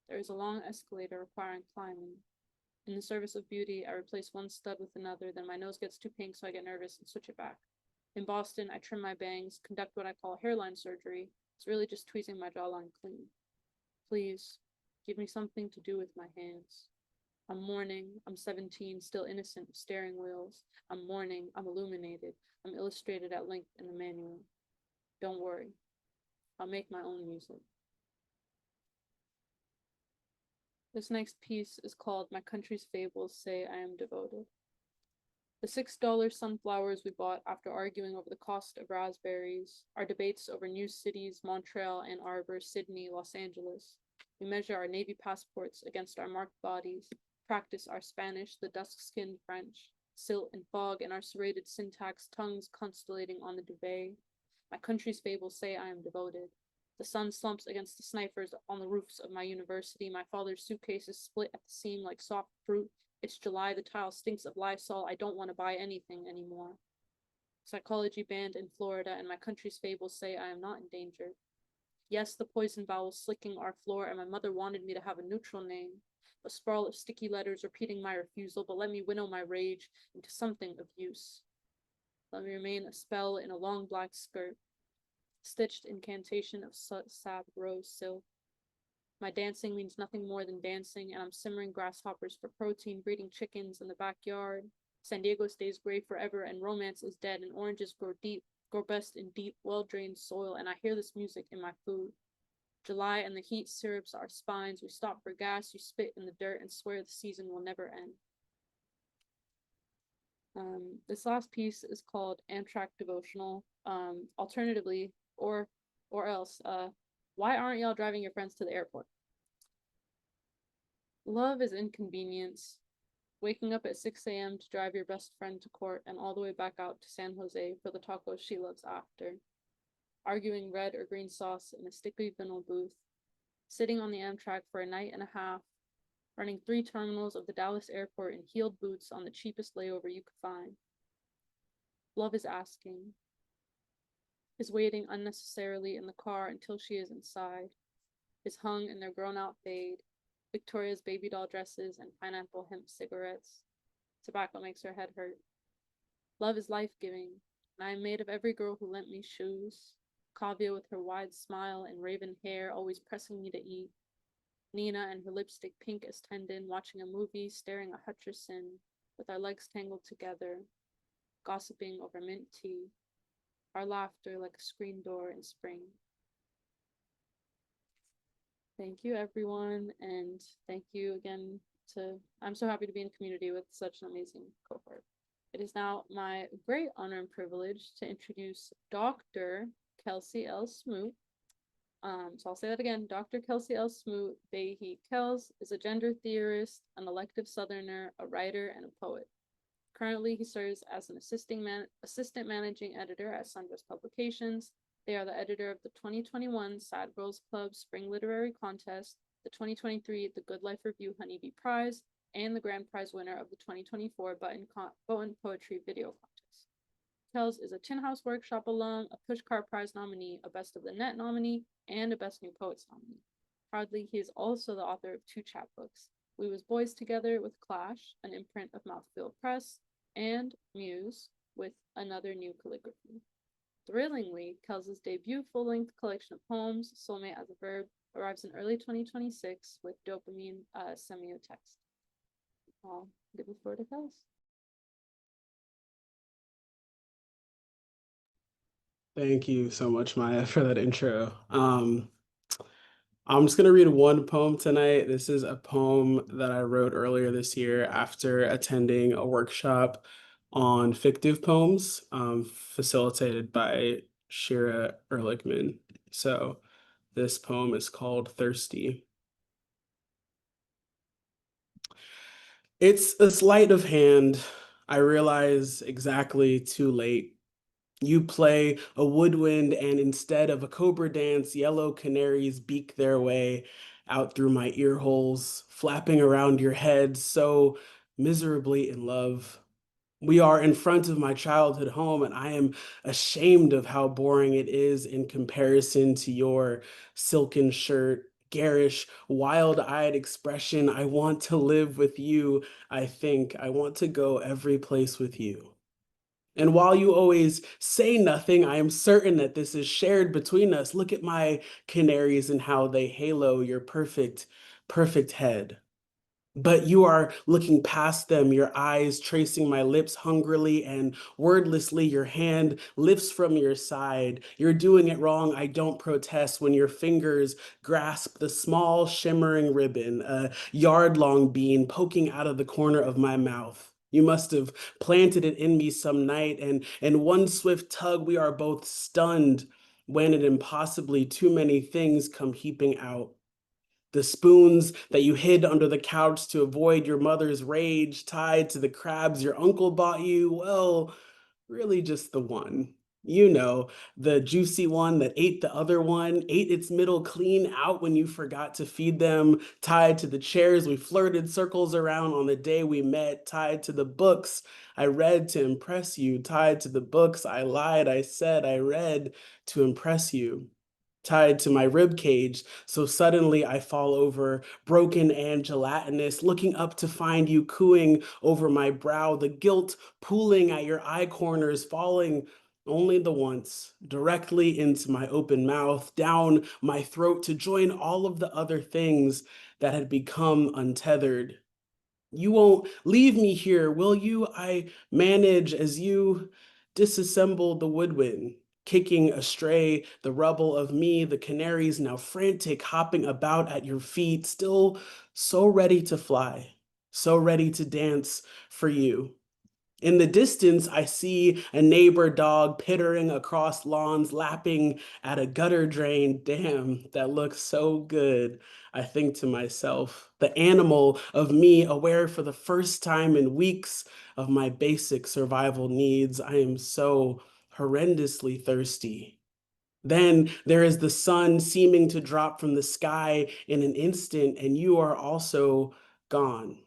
There is a long escalator requiring climbing. In the service of beauty, I replace one stud with another, then my nose gets too pink so I get nervous and switch it back. In Boston, I trim my bangs, conduct what I call hairline surgery. It's really just tweezing my jawline clean. Please, give me something to do with my hands. I'm mourning, I'm 17, still innocent of steering wheels. I'm mourning, I'm illuminated, I'm illustrated at length in the manual. Don't worry, I'll make my own music. This next piece is called My Country's Fables Say I Am Devoted. The $6 sunflowers we bought after arguing over the cost of raspberries, our debates over new cities, Montreal, Ann Arbor, Sydney, Los Angeles. We measure our Navy passports against our marked bodies, practice our Spanish, the dusk-skinned French, silt and fog and our serrated syntax, tongues constellating on the duvet. My country's fables say I am devoted. The sun slumps against the snipers on the roofs of my university. My father's suitcase is split at the seam like soft fruit. It's July, the tile stinks of Lysol. I don't want to buy anything anymore. Psychology banned in Florida, and my country's fables say I am not endangered. Yes, the poison vowels slicking our floor, and my mother wanted me to have a neutral name. A sprawl of sticky letters repeating my refusal, but let me winnow my rage into something of use. Let me remain a spell in a long black skirt. Stitched incantation of sap rose silk. My dancing means nothing more than dancing, and I'm simmering grasshoppers for protein, breeding chickens in the backyard. San Diego stays gray forever, and romance is dead, and oranges grow best in deep, well-drained soil, and I hear this music in my food. July and the heat syrups our spines. We stop for gas, you spit in the dirt, and swear the season will never end. This last piece is called Amtrak Devotional. Alternatively, or else, why aren't y'all driving your friends to the airport? Love is inconvenience. Waking up at 6 a.m. to drive your best friend to court and all the way back out to San Jose for the tacos she loves after. Arguing red or green sauce in a sticky vinyl booth. Sitting on the Amtrak for a night and a half. Running 3 terminals of the Dallas airport in heeled boots on the cheapest layover you could find. Love is asking. Is waiting unnecessarily in the car until she is inside. Is hung in their grown-out fade. Victoria's baby doll dresses and pineapple hemp cigarettes. Tobacco makes her head hurt. Love is life-giving. and I am made of every girl who lent me shoes. Kavya with her wide smile and raven hair, always pressing me to eat. Nina and her lipstick pink as tendon, watching a movie, staring at Hutcherson, with our legs tangled together, gossiping over mint tea, our laughter like a screen door in spring. Thank you, everyone, and thank you again I'm so happy to be in a community with such an amazing cohort. It is now my great honor and privilege to introduce Dr. Kelsey L. Smoot. So I'll say that again. Dr. Kelsey L. Smoot, Behi Kels, is a gender theorist, an elective Southerner, a writer, and a poet. Currently, he serves as an assistant managing editor at Sunburst Publications. They are the editor of the 2021 Sad Girls Club Spring Literary Contest, the 2023 The Good Life Review Honeybee Prize, and the grand prize winner of the 2024 Button Poetry Video Contest. Kels is a Tin House Workshop alum, a Pushcart Prize nominee, a Best of the Net nominee, and a Best New Poets nominee. Proudly, he is also the author of 2 chapbooks, We Was Boys Together with Clash, an imprint of Mouthfeel Press, and Muse with Another New Calligraphy. Thrillingly, Kels's debut full-length collection of poems, Soulmate as a Verb, arrives in early 2026 with Dopamine Semiotext. I'll give the floor to Kels.
Thank you so much, Maya, for that intro. I'm just going to read one poem tonight. This is a poem that I wrote earlier this year after attending a workshop on fictive poems facilitated by Shira Ehrlichman. So this poem is called Thirsty. It's a sleight of hand. I realize exactly too late. You play a woodwind, and instead of a cobra dance, yellow canaries beak their way out through my ear holes, flapping around your head, so miserably in love. We are in front of my childhood home, and I am ashamed of how boring it is in comparison to your silken shirt, garish, wild-eyed expression. I want to live with you, I think. I want to go every place with you. And while you always say nothing, I am certain that this is shared between us. Look at my canaries and how they halo your perfect, perfect head. But you are looking past them, your eyes tracing my lips hungrily and wordlessly. Your hand lifts from your side. You're doing it wrong. I don't protest when your fingers grasp the small shimmering ribbon, a yard-long bean poking out of the corner of my mouth. You must have planted it in me some night, and in one swift tug, we are both stunned when an impossibly too many things come heaping out. The spoons that you hid under the couch to avoid your mother's rage, tied to the crabs your uncle bought you, well, really just the one. You know, the juicy one that ate the other one, ate its middle clean out when you forgot to feed them, tied to the chairs we flirted circles around on the day we met, tied to the books I read to impress you, tied to the books I lied, I said I read to impress you. Tied to my rib cage, so suddenly I fall over, broken and gelatinous, looking up to find you cooing over my brow, the guilt pooling at your eye corners, falling only the once, directly into my open mouth, down my throat to join all of the other things that had become untethered. You won't leave me here, will you? I manage as you disassemble the woodwind, kicking astray the rubble of me, the canaries now frantic, hopping about at your feet, still so ready to fly, so ready to dance for you. In the distance, I see a neighbor dog pittering across lawns, lapping at a gutter drain. Damn, that looks so good. I think to myself, the animal of me aware for the first time in weeks of my basic survival needs. I am so horrendously thirsty. Then there is the sun seeming to drop from the sky in an instant, and you are also gone.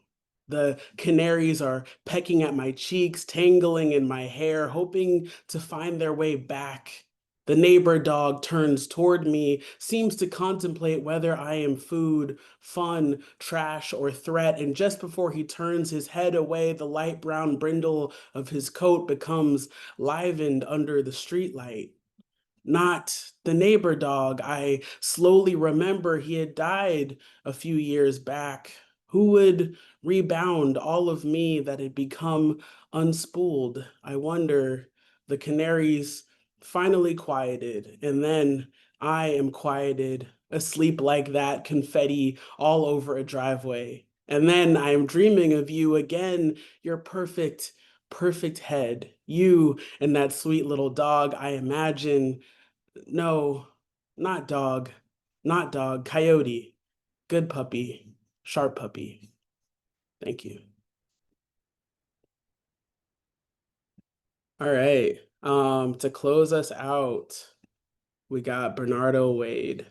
The canaries are pecking at my cheeks, tangling in my hair, hoping to find their way back. The neighbor dog turns toward me, seems to contemplate whether I am food, fun, trash, or threat, and just before he turns his head away, the light brown brindle of his coat becomes livened under the streetlight. Not the neighbor dog. I slowly remember he had died a few years back. Who would rebound all of me that had become unspooled? I wonder. The canaries finally quieted, and then I am quieted, asleep like that, confetti all over a driveway. And then I am dreaming of you again, your perfect, perfect head. You and that sweet little dog, I imagine. No, not dog, not dog, coyote. Good puppy, sharp puppy. Thank you. All right. To close us out, we got Bernardo Wade.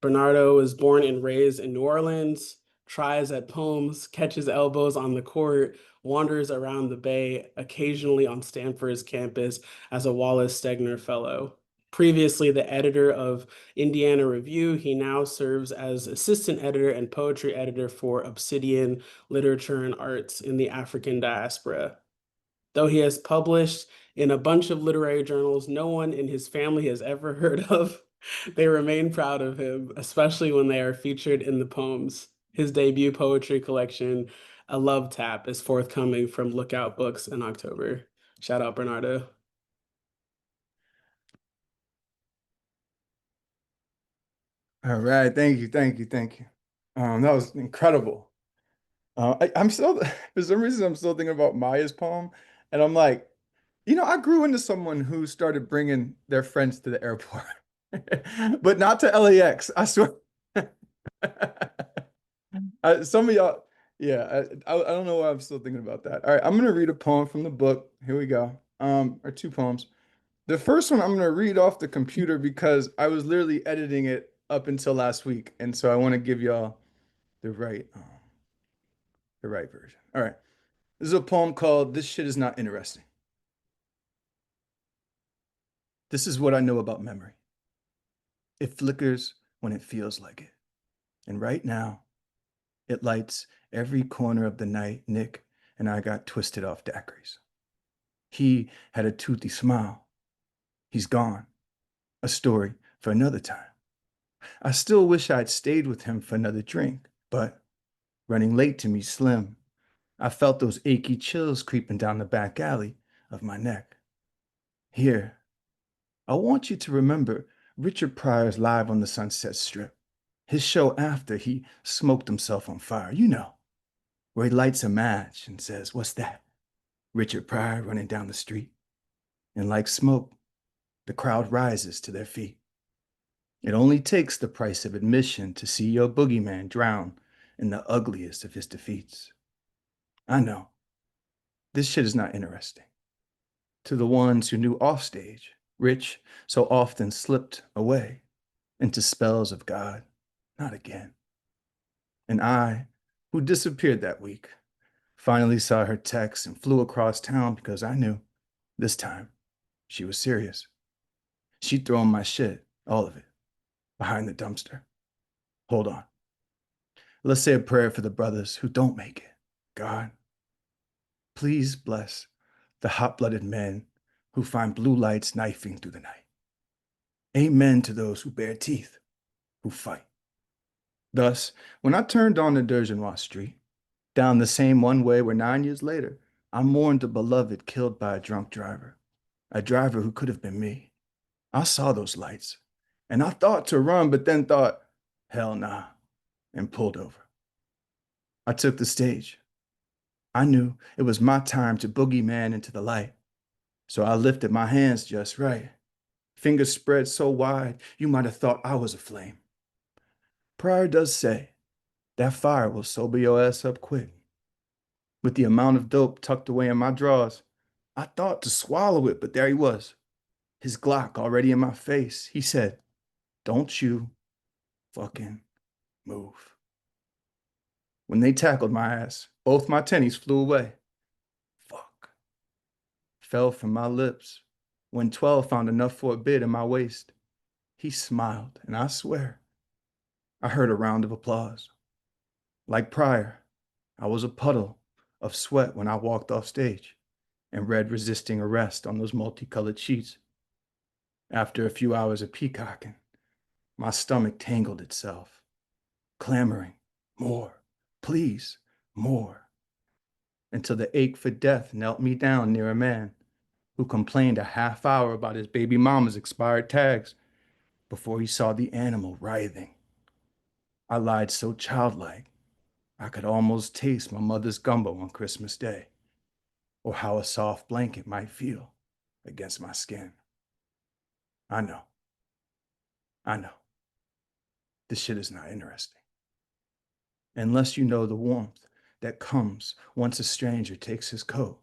Bernardo was born and raised in New Orleans, tries at poems, catches elbows on the court, wanders around the Bay, occasionally on Stanford's campus as a Wallace Stegner Fellow. Previously the editor of Indiana Review, he now serves as assistant editor and poetry editor for Obsidian Literature and Arts in the African diaspora. Though he has published in a bunch of literary journals no one in his family has ever heard of, they remain proud of him, especially when they are featured in the poems. His debut poetry collection, A Love Tap, is forthcoming from Lookout Books in October. Shout out, Bernardo.
All right, thank you. That was incredible. I'm still, for some reason, I'm still thinking about Maya's poem, and I'm like, I grew into someone who started bringing their friends to the airport, but not to LAX. I swear. Some of y'all, yeah, I don't know why I'm still thinking about that. All right, I'm gonna read a poem from the book. Here we go. Or two poems. The first one I'm gonna read off the computer because I was literally editing it up until last week, and so I want to give y'all the right version. All right, this is a poem called "This Shit Is Not Interesting." This is what I know about memory. It flickers when it feels like it, and right now, it lights every corner of the night Nick and I got twisted off daiquiris. He had a toothy smile. He's gone. A story for another time. I still wish I'd stayed with him for another drink, but running late to me slim, I felt those achy chills creeping down the back alley of my neck. Here, I want you to remember Richard Pryor's Live on the Sunset Strip. His show after he smoked himself on fire, where he lights a match and says, "What's that?" Richard Pryor running down the street. And like smoke, the crowd rises to their feet. It only takes the price of admission to see your boogeyman drown in the ugliest of his defeats. I know, this shit is not interesting. To the ones who knew offstage, Rich so often slipped away into spells of God, not again. And I, who disappeared that week, finally saw her text and flew across town because I knew this time she was serious. She'd thrown my shit, all of it, behind the dumpster. Hold on. Let's say a prayer for the brothers who don't make it. God, please bless the hot-blooded men who find blue lights knifing through the night. Amen to those who bare teeth, who fight. Thus, when I turned on the Durgeois Street, down the same one way where 9 years later, I mourned a beloved killed by a drunk driver, a driver who could have been me. I saw those lights, and I thought to run, but then thought, hell nah, and pulled over. I took the stage. I knew it was my time to boogeyman into the light, so I lifted my hands just right. Fingers spread so wide, you might have thought I was a flame. Pryor does say, that fire will sober your ass up quick. With the amount of dope tucked away in my drawers, I thought to swallow it, but there he was, his Glock already in my face. He said, don't you fucking move. When they tackled my ass, both my tennies flew away. Fuck. Fell from my lips When 12 found enough for a bid in my waist, he smiled, and I swear, I heard a round of applause. Like Pryor, I was a puddle of sweat when I walked off stage and read Resisting Arrest on those multicolored sheets. After a few hours of peacocking, my stomach tangled itself, clamoring, more, please, more, until the ache for death knelt me down near a man who complained a half hour about his baby mama's expired tags before he saw the animal writhing. I lied so childlike, I could almost taste my mother's gumbo on Christmas Day, or how a soft blanket might feel against my skin. I know. This shit is not interesting. Unless you know the warmth that comes once a stranger takes his coat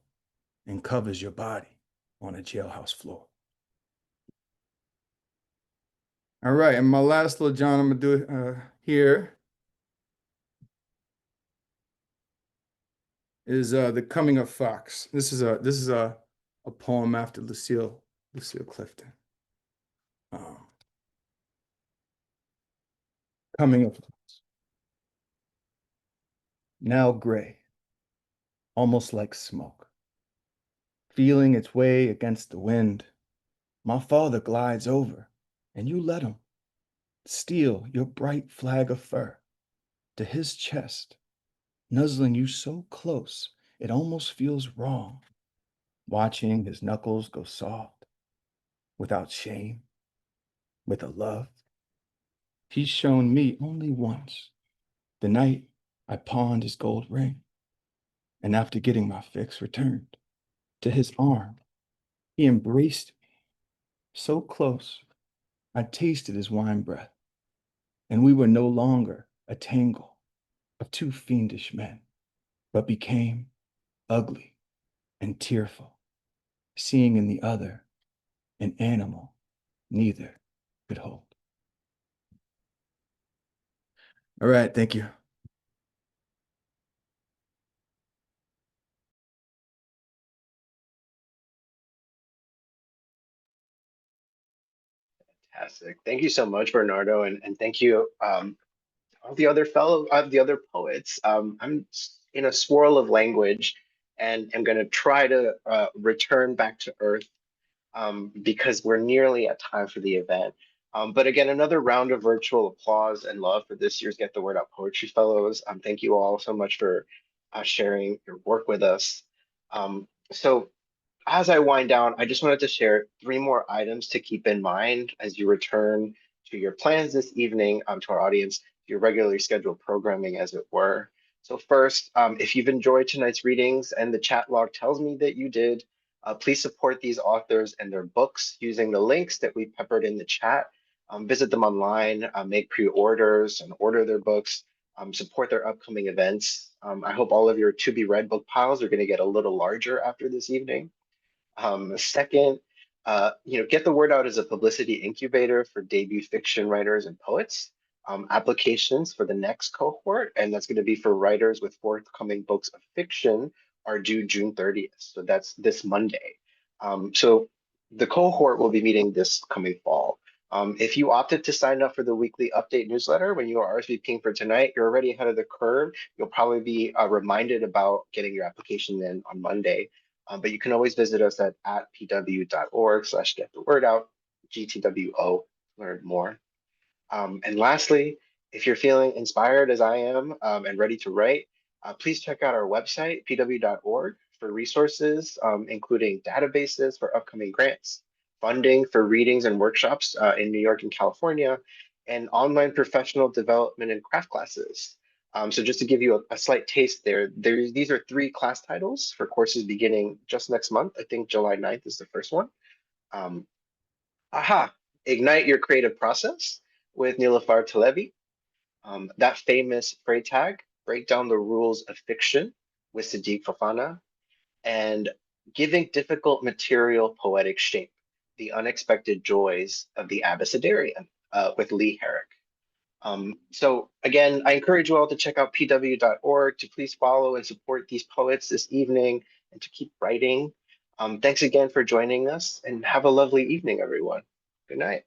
and covers your body on a jailhouse floor. All right, and my last little John I'm gonna do here is The Coming of Fox. This is a poem after Lucille Clifton. Coming of Fox. Now gray, almost like smoke, feeling its way against the wind. My father glides over, and you let him steal your bright flag of fur to his chest, nuzzling you so close it almost feels wrong, watching his knuckles go soft, without shame, with a love he's shown me only once, the night I pawned his gold ring, and after getting my fix returned to his arm, he embraced me so close I tasted his wine breath, and we were no longer a tangle of two fiendish men, but became ugly and tearful, seeing in the other an animal neither could hold. All right, thank you.
Fantastic. Thank you so much, Bernardo, and thank you, all the other the other poets. I'm in a swirl of language, and I'm going to try to return back to earth because we're nearly at time for the event. But again, another round of virtual applause and love for this year's Get the Word Out Poetry Fellows. Thank you all so much for sharing your work with us. So as I wind down, I just wanted to share 3 more items to keep in mind as you return to your plans this evening, to our audience, your regularly scheduled programming, as it were. So first, if you've enjoyed tonight's readings and the chat log tells me that you did, please support these authors and their books using the links that we peppered in the chat. Visit them online, make pre-orders and order their books, support their upcoming events. I hope all of your to-be-read book piles are going to get a little larger after this evening. Second, get the word out as a publicity incubator for debut fiction writers and poets. Applications for the next cohort, and that's going to be for writers with forthcoming books of fiction, are due June 30th. So that's this Monday. So the cohort will be meeting this coming fall. If you opted to sign up for the weekly update newsletter when you are RSVPing for tonight, you're already ahead of the curve. You'll probably be reminded about getting your application in on Monday. But you can always visit us at pw.org/getthewordOut, GTWO, learn more. And lastly, if you're feeling inspired as I am and ready to write, please check out our website, pw.org, for resources, including databases for upcoming grants, funding for readings and workshops in New York and California, and online professional development and craft classes. So just to give you a slight taste these are 3 class titles for courses beginning just next month. I think July 9th is the first one. Ignite Your Creative Process with Nilüfer Talebi. That famous Freytag, Break Down the Rules of Fiction with Sadiq Fafana. And Giving Difficult Material Poetic Shape, The Unexpected Joys of the Abecedarian with Lee Herrick. So again, I encourage you all to check out pw.org, to please follow and support these poets this evening and to keep writing. Thanks again for joining us and have a lovely evening, everyone. Good night.